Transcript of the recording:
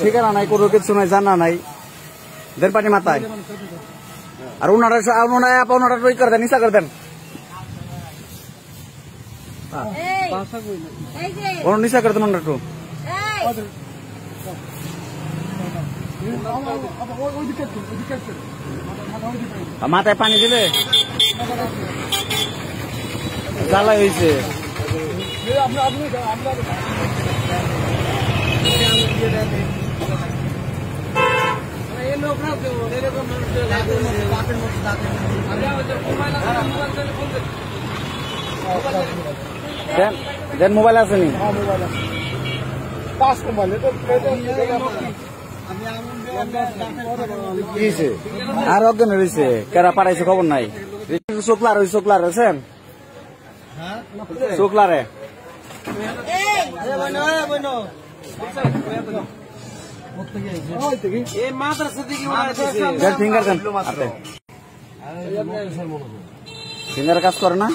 ঠিকানা নাই, কোনো কিছু নাই, জানা নাই, দেন পানি মাথায়। আর ওনারা ওই করে দেন, নিশা করে দেন, নিশা করে দেন ওনারা একটু। মাথায় পানি দিলে জ্বালাই হয়েছে। দেন মোবাইল আছে নি? আর অজ্ঞান রয়েছে, কেরা পাঠাইছে খবর নাই। শুক্লার ওই শুক্লার আছেন, শুক্লারে ফিঙ্গার দেন, ফিঙ্গার কাজ করে না।